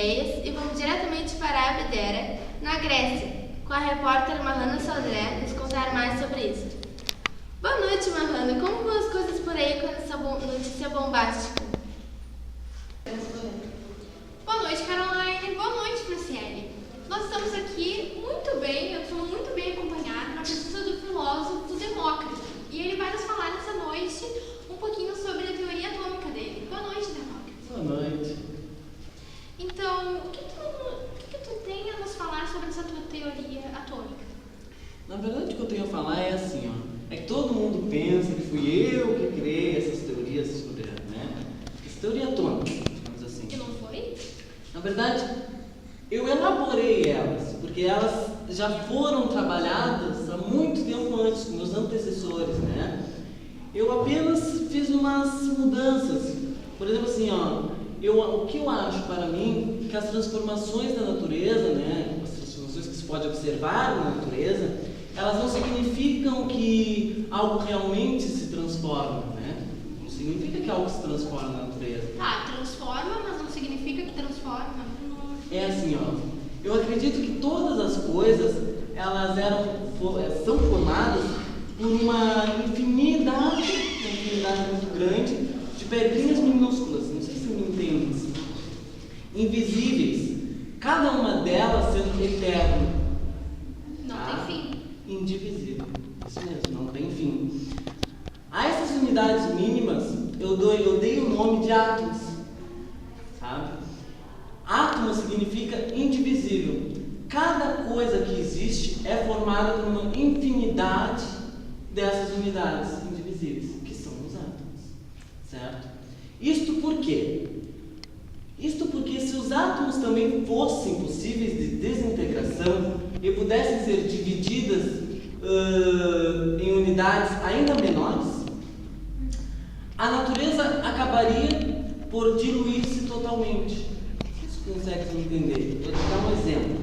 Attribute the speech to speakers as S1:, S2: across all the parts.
S1: ideias e vamos diretamente para Abdera, na Grécia, com a repórter Mahana Sodré nos contar mais sobre isso. Boa noite, Mahana. Como vão as coisas por aí com essa notícia bombástica?
S2: Boa noite, Caroline. Boa noite, Franciele. Nós estamos aqui muito bem, eu estou muito bem acompanhada na presença do filósofo Demócrito. E ele vai nos falar nessa noite um pouquinho sobre a teoria atômica dele. Boa noite, Demócrito.
S3: Boa noite.
S2: Então, o que tu tem a nos falar sobre essa tua teoria atômica?
S3: Na verdade, o que eu tenho a falar é assim, ó. É que todo mundo pensa que fui eu que criei essas teorias sobre, essa teoria atômica, digamos assim.
S2: Que não foi?
S3: Na verdade, eu elaborei elas, porque elas já foram trabalhadas há muito tempo antes, com meus antecessores, né? Eu apenas fiz umas mudanças. Por exemplo, assim, ó, o que eu acho para mim que as transformações da natureza, né, as transformações que se pode observar na natureza, elas não significam que algo realmente se transforma, né? Não significa que algo se transforma na natureza.
S2: Tá, transforma, mas não significa que transforma.
S3: É assim, ó. Eu acredito que todas as coisas, elas são formadas por uma infinidade muito grande de pedrinhas minúsculas, não sei se me entende, invisíveis, cada uma delas sendo eterna.
S2: Não
S3: tá?
S2: tem fim.
S3: Indivisível. Isso mesmo, não tem fim. A essas unidades mínimas, eu dei o nome de átomos, sabe? Átomo significa indivisível. Cada coisa que existe é formada por uma infinidade dessas unidades indivisíveis, que são os átomos, certo? Isto por quê? Isto porque se os átomos também fossem possíveis de desintegração e pudessem ser divididas em unidades ainda menores, a natureza acabaria por diluir-se totalmente. Vocês conseguem entender? Vou te dar um exemplo.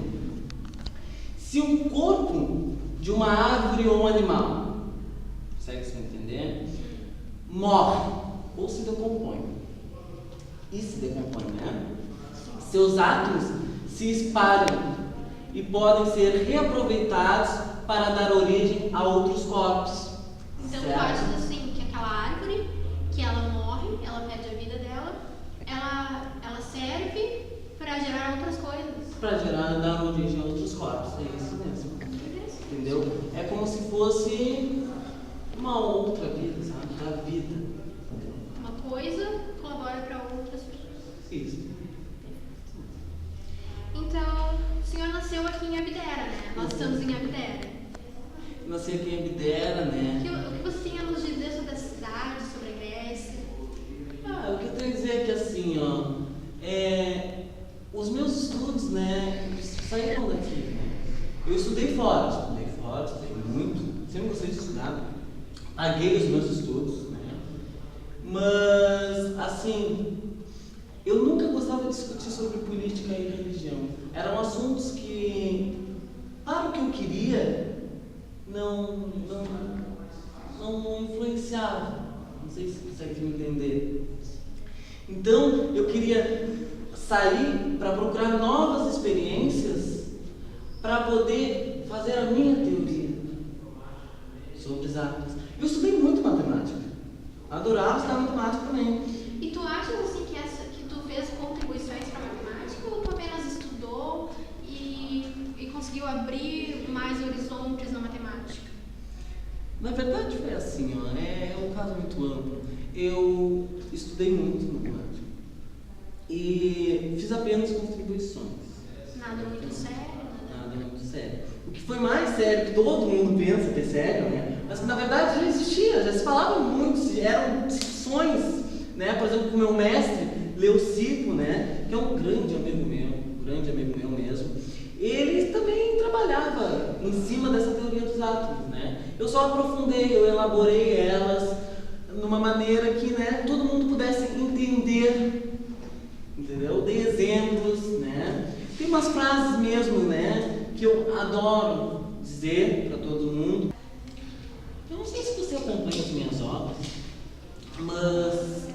S3: Se um corpo de uma árvore ou um animal, consegue se entender? Morre ou se decompõe. E se decompõe, né? Seus átomos se espalham e podem ser reaproveitados para dar origem a outros corpos.
S2: Então,
S3: certo?
S2: tu achas assim que aquela árvore, que ela morre, ela perde a vida dela, ela serve para gerar outras coisas?
S3: Para dar origem a outros corpos, é isso mesmo. Entendeu? É como se fosse uma outra vida, sabe? Da vida. Entendeu?
S2: Uma coisa colabora para outras pessoas.
S3: Isso.
S2: Então, o senhor nasceu aqui em Abdera, né? Nós estamos em Abdera.
S3: Nasci aqui em Abdera, né?
S2: O que você tem a nos dizer sobre a cidade, sobre a Grécia?
S3: O que eu tenho a dizer é que assim, ó, os meus estudos, né, saíram daqui, né? Eu estudei fora, estudei muito, sempre gostei de estudar, paguei os meus estudos, né? Mas, assim, eu nunca gostava de discutir sobre política e religião. Eram assuntos que, para o que eu queria, não influenciavam. Não sei se consegue me entender. Então, eu queria sair para procurar novas experiências para poder fazer a minha teoria sobre os átomos. Eu estudei muito matemática. Adorava estudar matemática também.
S2: E tu achas assim que tu fez contribuições para a matemática ou tu apenas estudou e conseguiu abrir mais horizontes na matemática?
S3: Na verdade foi assim, ó, é um caso muito amplo. Eu estudei muito matemática e fiz apenas contribuições.
S2: Nada muito sério?
S3: Nada muito sério. O que foi mais sério, que todo mundo pensa que é sério, né? Mas que na verdade já existia, já se falava muito, eram discussões, né? Por exemplo, com o meu mestre, Leucipo, né? Que é um grande amigo meu mesmo. Ele também trabalhava em cima dessa teoria dos átomos, né? Eu só aprofundei, eu elaborei elas numa maneira que, né, todo mundo pudesse entender, entendeu? Dei exemplos, né? Tem umas frases mesmo, né, que eu adoro dizer para todo mundo. Eu não sei se você acompanha as minhas obras, mas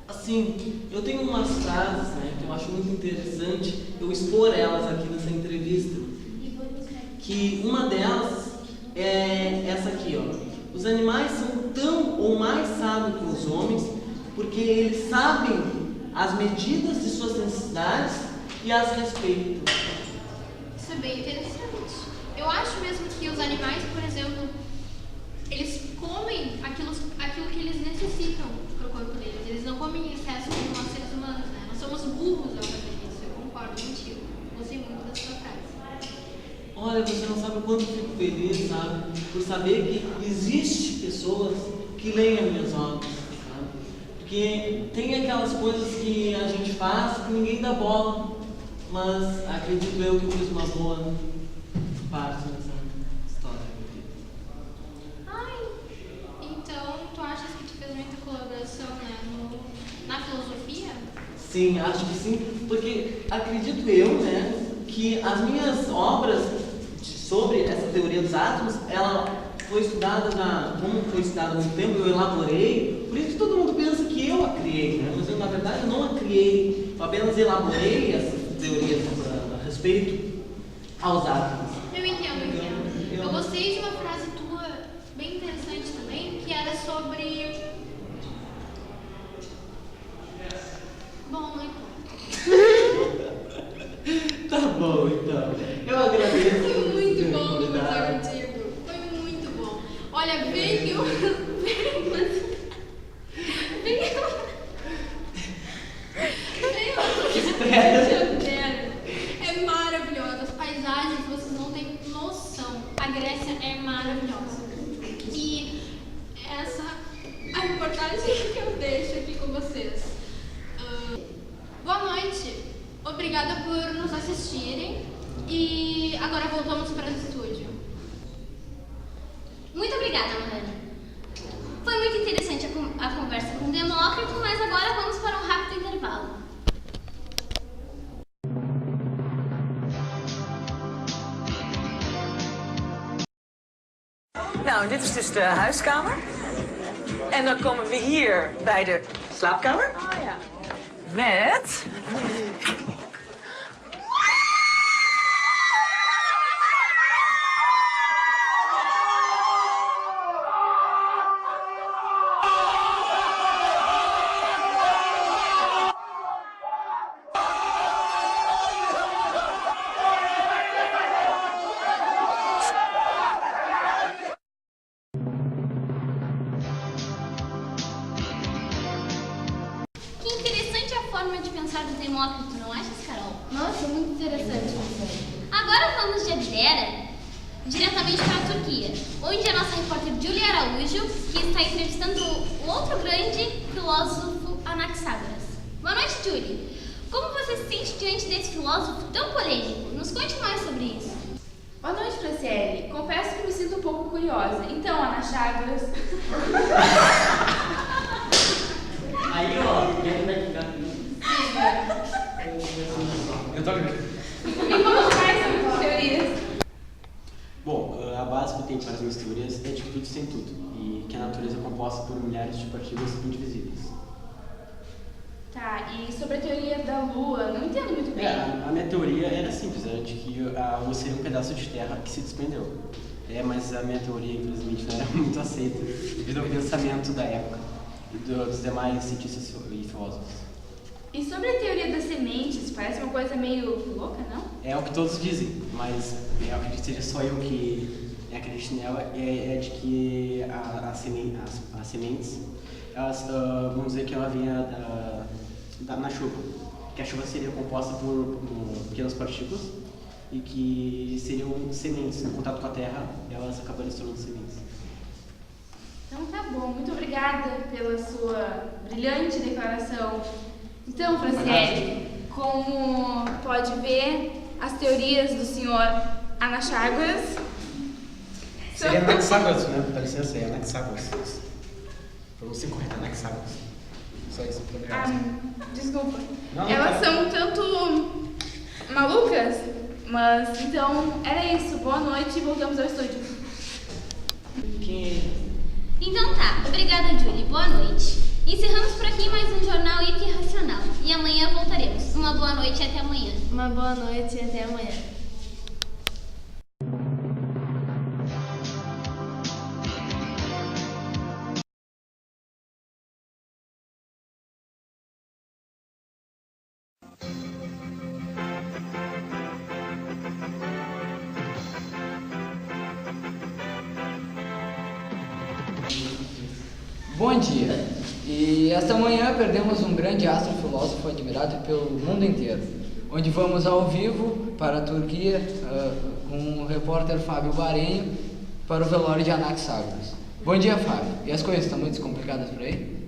S3: assim, eu tenho umas frases, né, que eu acho muito interessante eu expor elas aqui nessa entrevista. Que uma delas é essa aqui, ó. Os animais são tão ou mais sábios que os homens porque eles sabem as medidas de suas necessidades e as respeitam.
S2: Isso é bem interessante. Eu acho mesmo que os animais, por exemplo, eles comem aquilo que eles necessitam para o corpo deles. Eles não comem em excesso como nós seres humanos, né? Nós somos burros ao fazer isso. Eu concordo contigo. Gostei muito da sua frase.
S3: Olha, você não sabe o quanto eu fico feliz, sabe? Por saber que existe pessoas que leem as minhas obras, sabe? Porque tem aquelas coisas que a gente faz que ninguém dá bola, mas acredito eu que eu fiz uma boa parte dessa história.
S2: Ai, então tu achas que tu fez muita colaboração, né, na filosofia?
S3: Sim, acho que sim, porque acredito eu, né, que as minhas obras sobre essa teoria dos átomos, ela foi estudada como foi estudada há muito tempo, eu elaborei, por isso que todo mundo pensa que eu a criei, né? Mas eu, na verdade, não a criei, eu apenas elaborei essa teoria a respeito aos átomos.
S2: Eu entendo. Eu gostei de uma frase tua, bem interessante também, que era sobre... Bom, não importa.
S3: Tá bom, então. Eu agradeço.
S2: Foi muito bom conversar contigo. Foi muito bom. Olha, venham. É maravilhosa. As paisagens, vocês não têm noção. A Grécia é maravilhosa. E essa é a reportagem que eu deixo aqui com vocês. Boa noite. Obrigada por nos assistirem. E agora voltamos para o estúdio.
S4: Muito obrigada, Mahana. Foi muito interessante a conversa com o Demócrito, mas agora vamos para um rápido intervalo.
S5: Nou, dit is dus de huiskamer. En dan komen we hier bij de slaapkamer. Oh ja. Met...
S4: Do Demócrito, não achas, Carol?
S1: Nossa, muito interessante.
S4: Agora vamos de Abdera, diretamente para a Turquia, onde a nossa repórter Julia Araújo, que está entrevistando o outro grande filósofo Anaxágoras. Boa noite, Julie. Como você se sente diante desse filósofo tão polêmico? Nos conte mais sobre isso.
S6: Boa noite, Franciele. Confesso que me sinto um pouco curiosa. Então, Anaxágoras...
S3: Aí, ó, dentro da gatinha.
S7: Eu tô aqui.
S6: Me conte mais sobre as teorias.
S7: Bom, a base que eu tenho para as minhas teorias é de que tudo tem tudo e que a natureza é composta por milhares de partículas indivisíveis.
S6: Tá, e sobre a teoria da Lua, não entendo muito bem.
S7: A minha teoria era simples, era de que a Lua seria um pedaço de terra que se desprendeu. Mas a minha teoria, infelizmente, não era muito aceita devido ao pensamento da época e dos demais cientistas e filósofos.
S6: E sobre a teoria das sementes, parece uma coisa meio louca, não?
S7: É o que todos dizem, mas eu acredito que seja só eu que acredito nela, é de que as sementes, elas, vamos dizer que ela vinha na chuva, que a chuva seria composta por pequenas partículas e que seriam sementes, no contato com a terra, elas acabariam se tornando sementes.
S6: Então tá bom, muito obrigada pela sua brilhante declaração. Então, Franciele, como pode ver, as teorias do senhor Anaxágoras
S7: Seria Anaxágoras, né? Dá licença, é Anaxágoras. Pronúncia correta, Anaxágoras. Só isso, muito obrigado.
S6: Desculpa.
S7: Não,
S6: Elas
S7: tá.
S6: são tanto malucas, mas então era isso. Boa noite e voltamos ao estúdio.
S4: Então tá, obrigada, Julie. Boa noite. Encerramos por aqui mais um Jornal Hiperracional e amanhã voltaremos. Uma boa noite e até amanhã.
S1: Uma boa noite e até amanhã.
S8: Bom dia. E esta manhã perdemos um grande astro filósofo admirado pelo mundo inteiro, onde vamos ao vivo para a Turquia com o repórter Fábio Barenho para o velório de Anaxágoras. Bom dia, Fábio. E as coisas estão muito complicadas por aí?